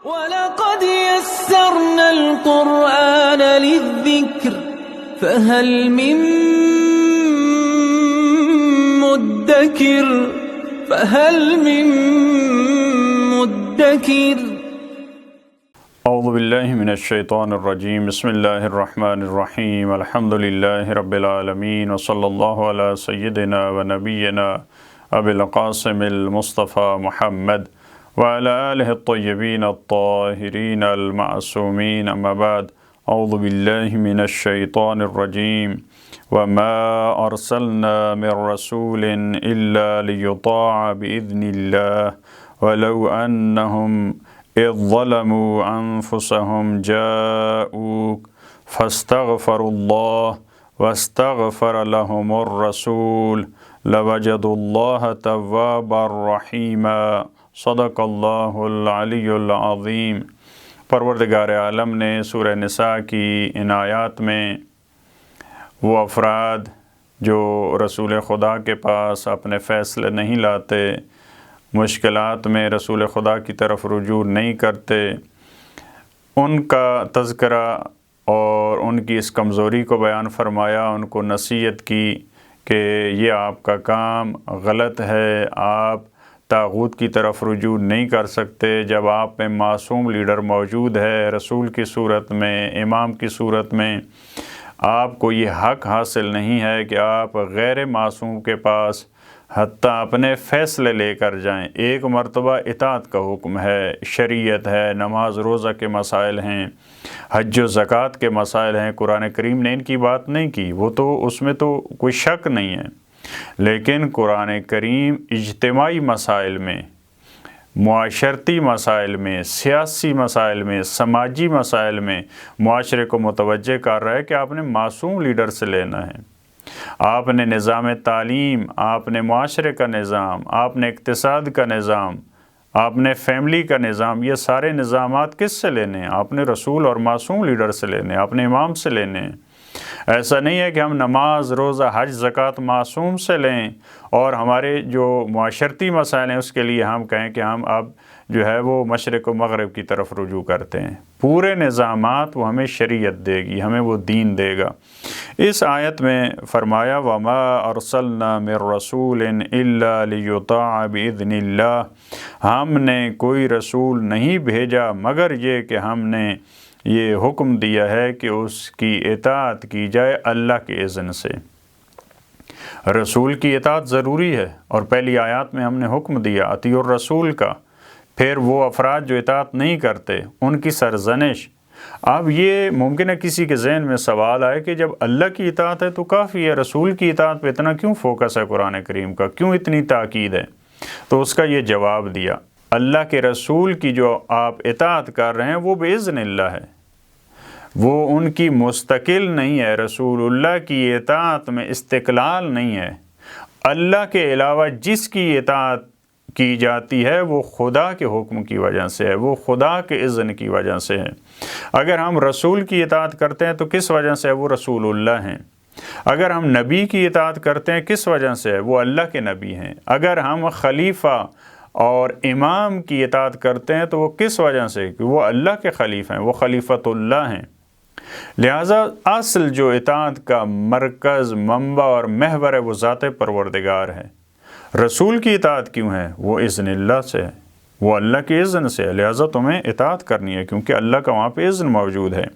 وَلَقَدْ يَسَّرْنَا الْقُرْآنَ لِلذِّكْرِ فَهَلْ مِن مُدَّكِرٍ اعوذ باللہ من الشیطان الرجیم بسم اللہ الرحمن الرحیم الحمد للہ رب العالمین وصلی اللہ علی سیدنا و نبینا ابی القاسم المصطفیٰ محمد وعلى آلہ الطیبین الطاہرین المعصومین اما بعد اعوذ باللہ من الشیطان الرجیم وما ارسلنا من رسول الا لیطاع باذن اللہ ولو انہم اذ ظلموا انفسهم جاءوك فاستغفروا الله واستغفر لهم الرسول لوجدوا الله توابا رحیما صدق اللہ العلی العظیم۔ پروردگار عالم نے سورہ نساء کی ان آیات میں وہ افراد جو رسول خدا کے پاس اپنے فیصلے نہیں لاتے، مشکلات میں رسول خدا کی طرف رجوع نہیں کرتے، ان کا تذکرہ اور ان کی اس کمزوری کو بیان فرمایا، ان کو نصیحت کی کہ یہ آپ کا کام غلط ہے، آپ طاغوت کی طرف رجوع نہیں کر سکتے جب آپ میں معصوم لیڈر موجود ہے، رسول کی صورت میں، امام کی صورت میں۔ آپ کو یہ حق حاصل نہیں ہے کہ آپ غیر معصوم کے پاس حتیٰ اپنے فیصلے لے کر جائیں۔ ایک مرتبہ اطاعت کا حکم ہے، شریعت ہے، نماز روزہ کے مسائل ہیں، حج و زکوٰۃ کے مسائل ہیں، قرآن کریم نے ان کی بات نہیں کی، وہ تو اس میں تو کوئی شک نہیں ہے، لیکن قرآن کریم اجتماعی مسائل میں، معاشرتی مسائل میں، سیاسی مسائل میں، سماجی مسائل میں معاشرے کو متوجہ کر رہا ہے کہ آپ نے معصوم لیڈر سے لینا ہے۔ آپ نے نظام تعلیم، آپ نے معاشرے کا نظام، آپ نے اقتصاد کا نظام، آپ نے فیملی کا نظام، یہ سارے نظامات کس سے لینے ہیں؟ آپ نے رسول اور معصوم لیڈر سے لینے ہیں، اپنے امام سے لینے ہیں۔ ایسا نہیں ہے کہ ہم نماز روزہ حج زکوٰۃ معصوم سے لیں اور ہمارے جو معاشرتی مسائل ہیں اس کے لیے ہم کہیں کہ ہم اب جو ہے وہ مشرق و مغرب کی طرف رجوع کرتے ہیں۔ پورے نظامات وہ ہمیں شریعت دے گی، ہمیں وہ دین دے گا۔ اس آیت میں فرمایا وما ارسلنا من رسول الا لیطاع باذن اللہ، ہم نے کوئی رسول نہیں بھیجا مگر یہ کہ ہم نے یہ حکم دیا ہے کہ اس کی اطاعت کی جائے اللہ کے اذن سے۔ رسول کی اطاعت ضروری ہے، اور پہلی آیات میں ہم نے حکم دیا اطیعوا الرسول کا۔ پھر وہ افراد جو اطاعت نہیں کرتے ان کی سرزنش۔ اب یہ ممکن ہے کسی کے ذہن میں سوال آئے کہ جب اللہ کی اطاعت ہے تو کافی ہے، رسول کی اطاعت پہ اتنا کیوں فوکس ہے قرآن کریم کا، کیوں اتنی تاکید ہے؟ تو اس کا یہ جواب دیا، اللہ کے رسول کی جو آپ اطاعت کر رہے ہیں وہ باذن اللہ ہے، وہ ان کی مستقل نہیں ہے۔ رسول اللہ کی اطاعت میں استقلال نہیں ہے۔ اللہ کے علاوہ جس کی اطاعت کی جاتی ہے وہ خدا کے حکم کی وجہ سے ہے، وہ خدا کے اذن کی وجہ سے ہے۔ اگر ہم رسول کی اطاعت کرتے ہیں تو کس وجہ سے ہے؟ وہ رسول اللہ ہیں۔ اگر ہم نبی کی اطاعت کرتے ہیں کس وجہ سے ہے؟ وہ اللہ کے نبی ہیں۔ اگر ہم خلیفہ اور امام کی اطاعت کرتے ہیں تو وہ کس وجہ سے؟ کہ وہ اللہ کے خلیفہ ہیں، وہ خلیفۃ اللہ ہیں۔ لہٰذا اصل جو اطاعت کا مرکز، منبع اور محور ہے وہ ذات پروردگار ہے۔ رسول کی اطاعت کیوں ہے؟ وہ اذن اللہ سے ہے، وہ اللہ کے اذن سے ہے، لہٰذا تمہیں اطاعت کرنی ہے کیونکہ اللہ کا وہاں پہ اذن موجود ہے۔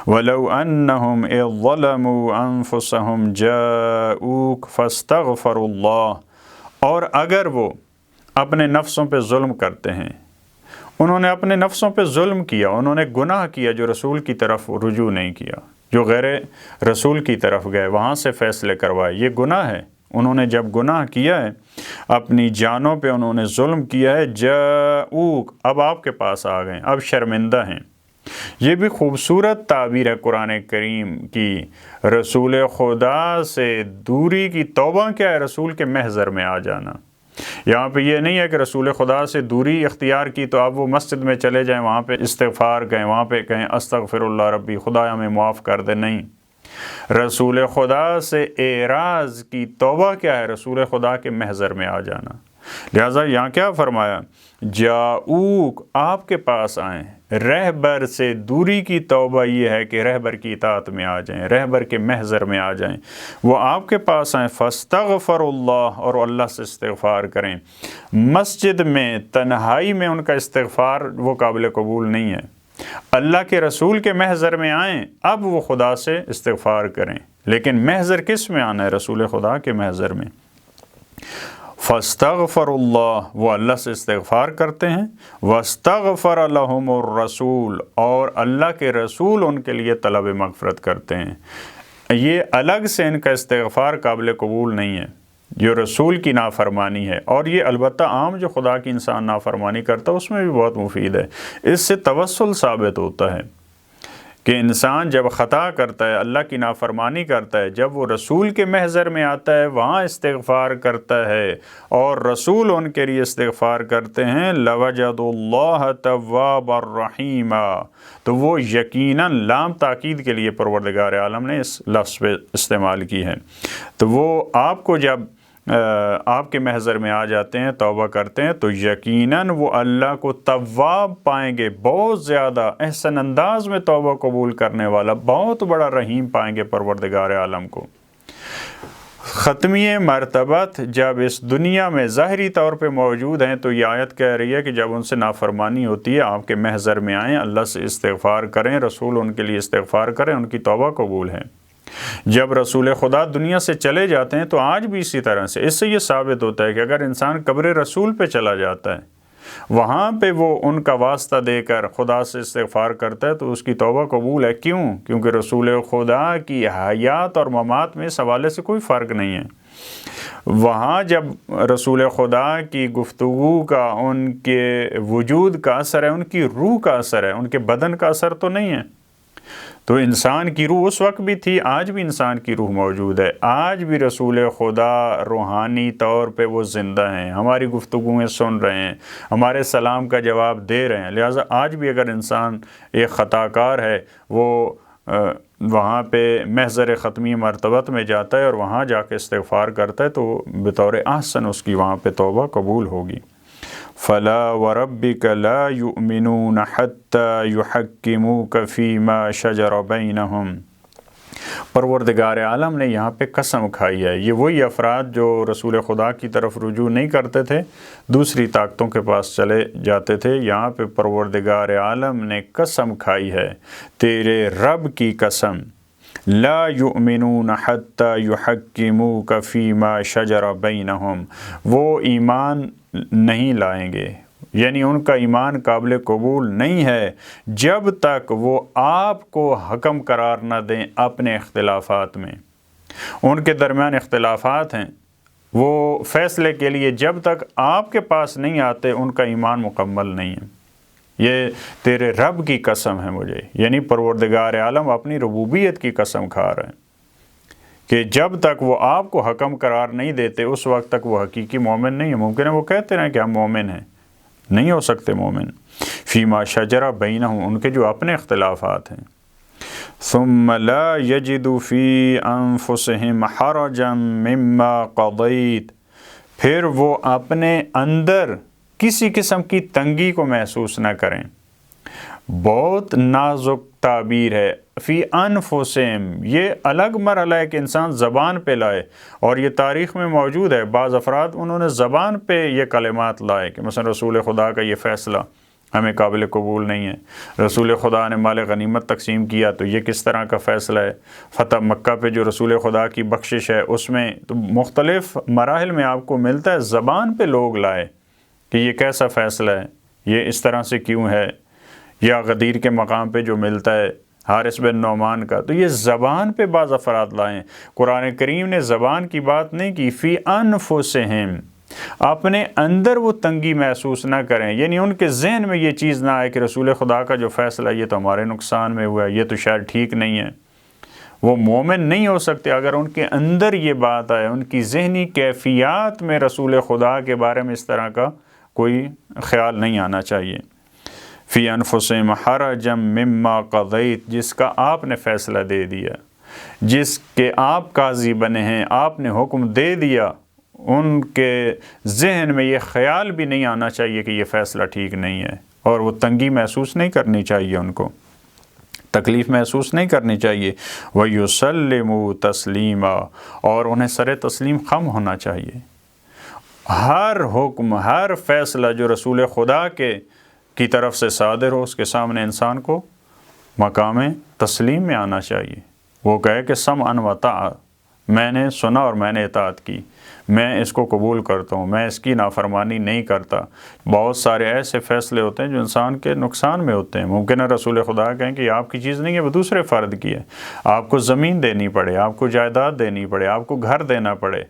وَلَوْ أَنَّهُمْ إِذْ ظَلَمُوا أَنفُسَهُمْ جَاءُوكَ فَاسْتَغْفَرُوا اللَّهَ، اور اگر وہ اپنے نفسوں پہ ظلم کرتے ہیں، انہوں نے اپنے نفسوں پہ ظلم کیا، انہوں نے گناہ کیا جو رسول کی طرف رجوع نہیں کیا، جو غیر رسول کی طرف گئے، وہاں سے فیصلے کروائے، یہ گناہ ہے۔ انہوں نے جب گناہ کیا ہے، اپنی جانوں پہ انہوں نے ظلم کیا ہے، جاءوک، اب آپ کے پاس آ گئے، اب شرمندہ ہیں۔ یہ بھی خوبصورت تعبیر ہے قرآن کریم کی۔ رسول خدا سے دوری کی توبہ کیا ہے؟ رسول کے محضر میں آ جانا۔ یہاں پہ یہ نہیں ہے کہ رسول خدا سے دوری اختیار کی تو آپ وہ مسجد میں چلے جائیں، وہاں پہ استغفار کہیں، وہاں پہ کہیں استغفر اللہ ربی، خدا ہمیں معاف کر دے، نہیں۔ رسول خدا سے اعراض کی توبہ کیا ہے؟ رسول خدا کے محضر میں آ جانا۔ لہٰذا یہاں کیا فرمایا، جاؤک آپ کے پاس آئیں، رہبر سے دوری کی توبہ یہ ہے کہ رہبر کی اطاعت میں آ جائیں، رہبر کے محضر میں آ جائیں، وہ آپ کے پاس آئیں، فاستغفر اللہ، اور اللہ سے استغفار کریں۔ مسجد میں تنہائی میں ان کا استغفار وہ قابل قبول نہیں ہے، اللہ کے رسول کے محضر میں آئیں، اب وہ خدا سے استغفار کریں، لیکن محضر کس میں آنا ہے؟ رسول خدا کے محضر میں۔ فاستغفر اللہ، وہ اللہ سے استغفار کرتے ہیں، واستغفر لہم الرسول، اور اللہ کے رسول ان کے لیے طلب مغفرت کرتے ہیں۔ یہ الگ سے ان کا استغفار قابل قبول نہیں ہے، جو رسول کی نافرمانی ہے، اور یہ البتہ عام جو خدا کی انسان نافرمانی کرتا ہے اس میں بھی بہت مفید ہے۔ اس سے توسل ثابت ہوتا ہے کہ انسان جب خطا کرتا ہے، اللہ کی نافرمانی کرتا ہے، جب وہ رسول کے محضر میں آتا ہے، وہاں استغفار کرتا ہے اور رسول ان کے لیے استغفار کرتے ہیں، لَوَجَدُوا اللَّهَ تَوَّابًا رَحِيمًا، تو وہ یقیناً لام تاکید کے لیے پروردگار عالم نے اس لفظ پہ استعمال کی ہے۔ تو وہ آپ کو جب آپ کے محضر میں آ جاتے ہیں، توبہ کرتے ہیں، تو یقیناً وہ اللہ کو تواب پائیں گے، بہت زیادہ احسن انداز میں توبہ قبول کرنے والا، بہت بڑا رحیم پائیں گے پروردگار عالم کو۔ ختمی مرتبت جب اس دنیا میں ظاہری طور پہ موجود ہیں تو یہ آیت کہہ رہی ہے کہ جب ان سے نافرمانی ہوتی ہے، آپ کے محضر میں آئیں، اللہ سے استغفار کریں، رسول ان کے لیے استغفار کریں، ان کی توبہ قبول ہے۔ جب رسول خدا دنیا سے چلے جاتے ہیں تو آج بھی اسی طرح سے، اس سے یہ ثابت ہوتا ہے کہ اگر انسان قبر رسول پہ چلا جاتا ہے، وہاں پہ وہ ان کا واسطہ دے کر خدا سے استغفار کرتا ہے تو اس کی توبہ قبول ہے۔ کیوں؟ کیونکہ رسول خدا کی حیات اور ممات میں اس حوالے سے کوئی فرق نہیں ہے۔ وہاں جب رسول خدا کی گفتگو کا ان کے وجود کا اثر ہے، ان کی روح کا اثر ہے، ان کے بدن کا اثر تو نہیں ہے۔ تو انسان کی روح اس وقت بھی تھی، آج بھی انسان کی روح موجود ہے، آج بھی رسول خدا روحانی طور پہ وہ زندہ ہیں، ہماری گفتگویں سن رہے ہیں، ہمارے سلام کا جواب دے رہے ہیں۔ لہٰذا آج بھی اگر انسان ایک خطا کار ہے، وہ وہاں پہ محضر ختمی مرتبت میں جاتا ہے اور وہاں جا کے استغفار کرتا ہے تو بطور احسن اس کی وہاں پہ توبہ قبول ہوگی۔ فَلَا وَرَبِّكَ لَا يُؤْمِنُونَ حَتَّى يُحَكِّمُوكَ فِي مَا شَجَرَ بَيْنَهُمْ۔ پروردگار عالم نے یہاں پہ قسم کھائی ہے، یہ وہی افراد جو رسول خدا کی طرف رجوع نہیں کرتے تھے، دوسری طاقتوں کے پاس چلے جاتے تھے، یہاں پہ پروردگار عالم نے قسم کھائی ہے، تیرے رب کی قسم، لا یؤمنون حتی یحکموک فیما شجر بینہم، وہ ایمان نہیں لائیں گے، یعنی ان کا ایمان قابل قبول نہیں ہے جب تک وہ آپ کو حکم قرار نہ دیں اپنے اختلافات میں۔ ان کے درمیان اختلافات ہیں، وہ فیصلے کے لیے جب تک آپ کے پاس نہیں آتے ان کا ایمان مکمل نہیں ہے۔ یہ تیرے رب کی قسم ہے مجھے، یعنی پروردگار عالم اپنی ربوبیت کی قسم کھا رہے ہیں کہ جب تک وہ آپ کو حکم قرار نہیں دیتے اس وقت تک وہ حقیقی مومن نہیں ہے۔ ممکن ہے وہ کہتے رہیں کہ ہم مومن ہیں، نہیں ہو سکتے مومن۔ فیما شجر بینہم، ان کے جو اپنے اختلافات ہیں۔ ثم لا یجدوا فی انفسہم حرجا مما قضیت، پھر وہ اپنے اندر کسی قسم کی تنگی کو محسوس نہ کریں۔ بہت نازک تعبیر ہے، فی انفسہم، یہ الگ مرحلہ ہے کہ انسان زبان پہ لائے، اور یہ تاریخ میں موجود ہے، بعض افراد انہوں نے زبان پہ یہ کلمات لائے کہ مثلا رسول خدا کا یہ فیصلہ ہمیں قابل قبول نہیں ہے، رسول خدا نے مال غنیمت تقسیم کیا تو یہ کس طرح کا فیصلہ ہے، فتح مکہ پہ جو رسول خدا کی بخشش ہے اس میں، تو مختلف مراحل میں آپ کو ملتا ہے زبان پہ لوگ لائے کہ یہ کیسا فیصلہ ہے، یہ اس طرح سے کیوں ہے، یا غدیر کے مقام پہ جو ملتا ہے حارث بن نعمان کا، تو یہ زبان پہ بعض افراد لائیں۔ قرآن کریم نے زبان کی بات نہیں کی، فی انفسہم، اپنے اندر وہ تنگی محسوس نہ کریں، یعنی ان کے ذہن میں یہ چیز نہ آئے کہ رسول خدا کا جو فیصلہ یہ تو ہمارے نقصان میں ہوا ہے، یہ تو شاید ٹھیک نہیں ہے۔ وہ مومن نہیں ہو سکتے اگر ان کے اندر یہ بات آئے، ان کی ذہنی کیفیات میں رسول خدا کے بارے میں اس طرح کا کوئی خیال نہیں آنا چاہیے۔ فی انفسہم حرجا مما قضیت، جس کا آپ نے فیصلہ دے دیا، جس کے آپ قاضی بنے ہیں، آپ نے حکم دے دیا، ان کے ذہن میں یہ خیال بھی نہیں آنا چاہیے کہ یہ فیصلہ ٹھیک نہیں ہے، اور وہ تنگی محسوس نہیں کرنی چاہیے، ان کو تکلیف محسوس نہیں کرنی چاہیے۔ وَيُسَلِّمُوا تَسْلِيمًا، اور انہیں سر تسلیم خم ہونا چاہیے۔ ہر حکم، ہر فیصلہ جو رسول خدا کی طرف سے صادر ہو، اس کے سامنے انسان کو مقام تسلیم میں آنا چاہیے۔ وہ کہے کہ سمعا وطاعۃ، میں نے سنا اور میں نے اطاعت کی، میں اس کو قبول کرتا ہوں، میں اس کی نافرمانی نہیں کرتا۔ بہت سارے ایسے فیصلے ہوتے ہیں جو انسان کے نقصان میں ہوتے ہیں۔ ممکن ہے رسول خدا کہیں کہ یہ آپ کی چیز نہیں ہے، وہ دوسرے فرد کی ہے، آپ کو زمین دینی پڑے، آپ کو جائیداد دینی پڑے، آپ کو گھر دینا پڑے۔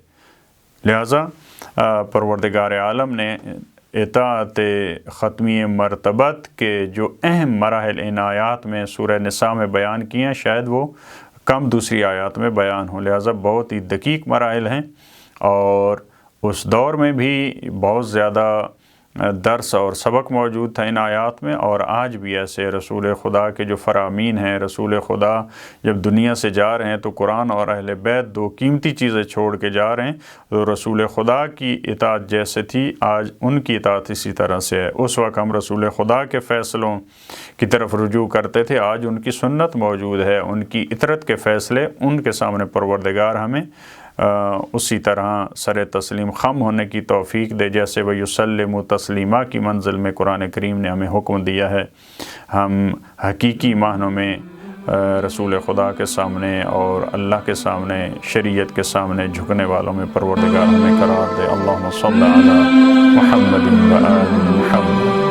لہٰذا پروردگار عالم نے اطاعت ختمی مرتبت کے جو اہم مراحل ان آیات میں سورہ نساء میں بیان کیے ہیں، شاید وہ کم دوسری آیات میں بیان ہوں، لہٰذا بہت ہی دقیق مراحل ہیں، اور اس دور میں بھی بہت زیادہ درس اور سبق موجود تھا ان آیات میں، اور آج بھی ایسے رسول خدا کے جو فرامین ہیں، رسول خدا جب دنیا سے جا رہے ہیں تو قرآن اور اہل بیت دو قیمتی چیزیں چھوڑ کے جا رہے ہیں، تو رسول خدا کی اطاعت جیسے تھی آج ان کی اطاعت اسی طرح سے ہے۔ اس وقت ہم رسول خدا کے فیصلوں کی طرف رجوع کرتے تھے، آج ان کی سنت موجود ہے، ان کی اطرت کے فیصلے ان کے سامنے پروردگار ہمیں اسی طرح سر تسلیم خم ہونے کی توفیق دے، جیسے وَيُسَلِّمُوا تَسْلِيمًا کی منزل میں قرآن کریم نے ہمیں حکم دیا ہے۔ ہم حقیقی معنوں میں رسول خدا کے سامنے اور اللہ کے سامنے، شریعت کے سامنے جھکنے والوں میں پروردگار ہمیں قرار دے۔ اللہم صلی علی محمد و آل محمد۔